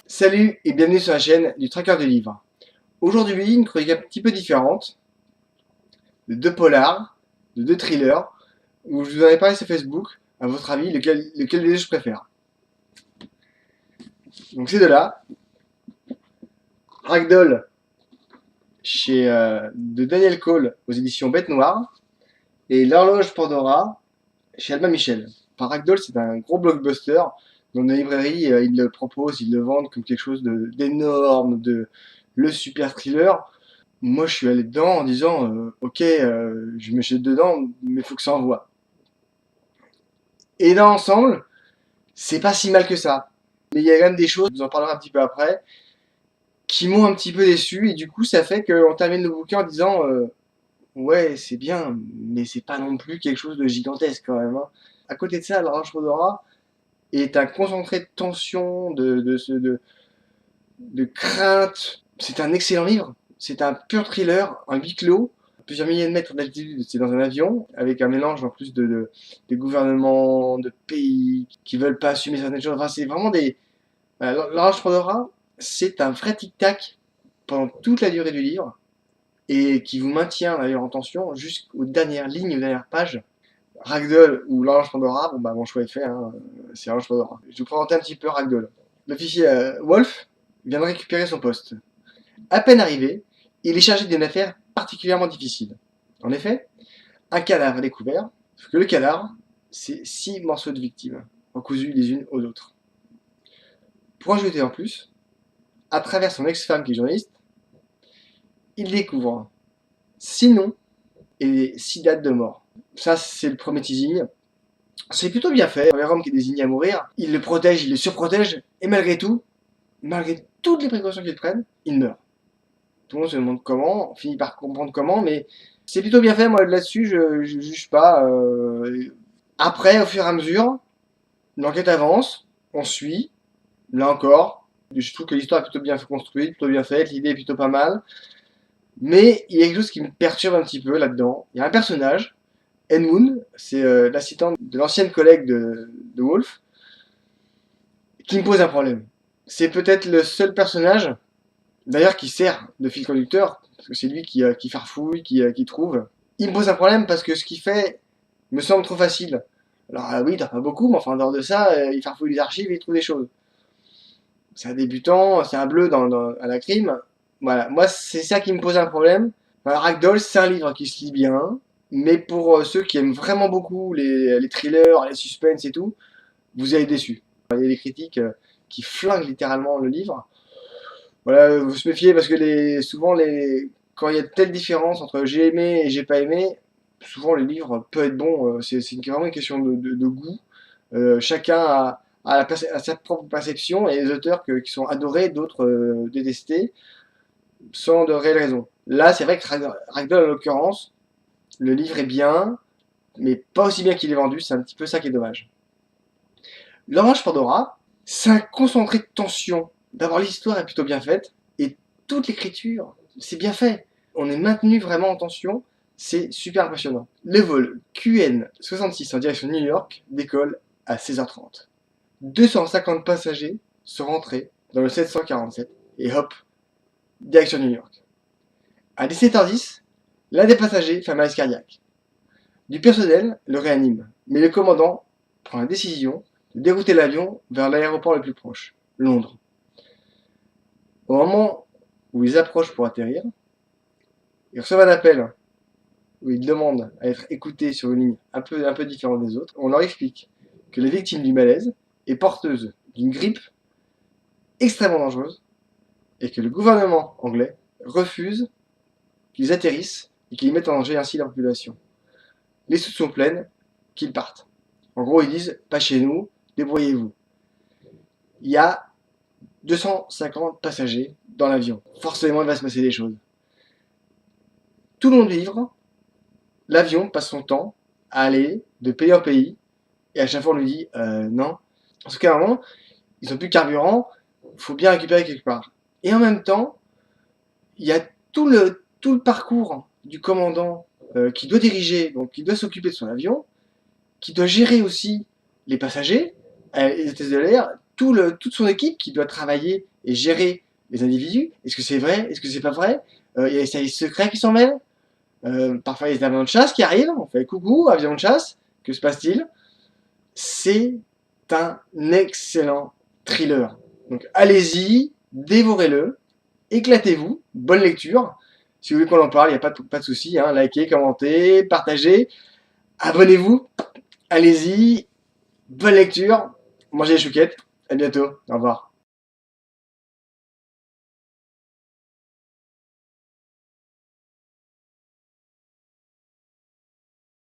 Salut et bienvenue sur la chaîne du Traqueur de livres. Aujourd'hui, une chronique un petit peu différente, de deux polars, de deux thrillers, où je vous en ai parlé sur Facebook. À votre avis, lequel des deux je préfère? Donc ces deux-là, Ragdoll de Daniel Cole aux éditions Bête Noire et L'Horloge Pandora chez Albin Michel. Enfin, Ragdoll, c'est un gros blockbuster. Dans nos librairies, ils le proposent, ils le vendent comme quelque chose d'énorme, de le super thriller. Moi, je suis allé dedans en disant, ok, je me jette dedans, mais faut que ça envoie. Et dans l'ensemble, c'est pas si mal que ça. Mais il y a quand même des choses, je vous en parlerai un petit peu après, qui m'ont un petit peu déçu, et du coup, ça fait qu'on termine le bouquin en disant, ouais, c'est bien, mais c'est pas non plus quelque chose de gigantesque quand même, hein. À côté de ça, L'Orange Rodora est un concentré de tension, de crainte. C'est un excellent livre. C'est un pur thriller, un huis clos, plusieurs milliers de mètres d'altitude, c'est dans un avion, avec un mélange en plus de gouvernements, de pays qui veulent pas assumer certaines choses. Enfin, c'est vraiment des... L'Orange Pandora, c'est un vrai tic-tac pendant toute la durée du livre, et qui vous maintient d'ailleurs en tension jusqu'aux dernières lignes, aux dernières pages. Ragdoll ou L'Orange Pandora, bon bah mon choix est fait, hein, c'est L'Orange Pandora. Je vais vous présenter un petit peu Ragdoll. L'officier Wolf vient de récupérer son poste. À peine arrivé, il est chargé d'une affaire particulièrement difficile. En effet, un cadavre est découvert, sauf que le cadavre, c'est 6 morceaux de victimes, recousus les unes aux autres. Pour ajouter en plus, à travers son ex-femme qui est journaliste, il découvre 6 noms et 6 dates de mort. Ça, c'est le premier teasing. C'est plutôt bien fait. Un homme qui est désigné à mourir, il le protège, il le surprotège, et malgré tout, malgré toutes les précautions qu'il prenne, il meurt. Tout le monde se demande comment, on finit par comprendre comment, mais c'est plutôt bien fait. Moi, là-dessus, je juge pas. Après, au fur et à mesure, l'enquête avance, on suit. Là encore, je trouve que l'histoire est plutôt bien construite, plutôt bien faite, l'idée est plutôt pas mal. Mais il y a quelque chose qui me perturbe un petit peu là-dedans. Il y a un personnage, Edmund, c'est l'assistant de l'ancienne collègue de Wolf, qui me pose un problème. C'est peut-être le seul personnage, d'ailleurs, qui sert de fil conducteur, parce que c'est lui qui farfouille, qui trouve. Il me pose un problème parce que ce qu'il fait me semble trop facile. Alors oui, t'as pas beaucoup, mais enfin en dehors de ça, il farfouille les archives et il trouve des choses. C'est un débutant, c'est un bleu à la crime. Voilà, moi c'est ça qui me pose un problème. Enfin, Ragdoll, c'est un livre qui se lit bien, mais pour ceux qui aiment vraiment beaucoup les thrillers, les suspens et tout, vous allez déçu. Il y a des critiques qui flinguent littéralement le livre. Voilà, vous se méfiez parce que souvent quand il y a de telles différences entre j'ai aimé et j'ai pas aimé, souvent le livre peut être bon. C'est vraiment une question de goût. Chacun a sa propre perception et les auteurs qui sont adorés, d'autres détestés, sans de réelles raisons. Là, c'est vrai que Ragdoll, en l'occurrence, le livre est bien, mais pas aussi bien qu'il est vendu. C'est un petit peu ça qui est dommage. L'Orange Pandora, c'est un concentré de tension. D'abord, l'histoire est plutôt bien faite, et toute l'écriture, c'est bien fait. On est maintenu vraiment en tension, c'est super impressionnant. Le vol QN66 en direction de New York décolle à 16h30. 250 passagers sont rentrés dans le 747, et hop, direction New York. À 17h10, l'un des passagers fait un malaise cardiaque. Du personnel le réanime, mais le commandant prend la décision de dérouter l'avion vers l'aéroport le plus proche, Londres. Au moment où ils approchent pour atterrir, ils reçoivent un appel où ils demandent à être écoutés sur une ligne un peu différente des autres. On leur explique que la victime du malaise est porteuse d'une grippe extrêmement dangereuse et que le gouvernement anglais refuse qu'ils atterrissent et qu'ils mettent en danger ainsi la population. Les soutes sont pleines, qu'ils partent. En gros, ils disent pas chez nous, débrouillez-vous. Il y a 250 passagers dans l'avion. Forcément, il va se passer des choses. Tout le long du livre, l'avion passe son temps à aller de pays en pays, et à chaque fois on lui dit non. Parce qu'à un moment, ils n'ont plus de carburant, il faut bien récupérer quelque part. Et en même temps, il y a tout le parcours du commandant qui doit diriger, donc qui doit s'occuper de son avion, qui doit gérer aussi les passagers, les hôtesses de l'air, toute son équipe qui doit travailler et gérer les individus. Est-ce que c'est vrai? Est-ce que c'est pas vrai? Il y a des services secrets qui s'en mêlent. Parfois, il y a des avions de chasse qui arrivent. On fait coucou, avion de chasse. Que se passe-t-il? C'est un excellent thriller. Donc allez-y, dévorez-le, éclatez-vous, bonne lecture. Si vous voulez qu'on en parle, il n'y a pas de souci. Hein. Likez, commentez, partagez, abonnez-vous. Allez-y, bonne lecture, mangez les chouquettes. À bientôt. Au revoir.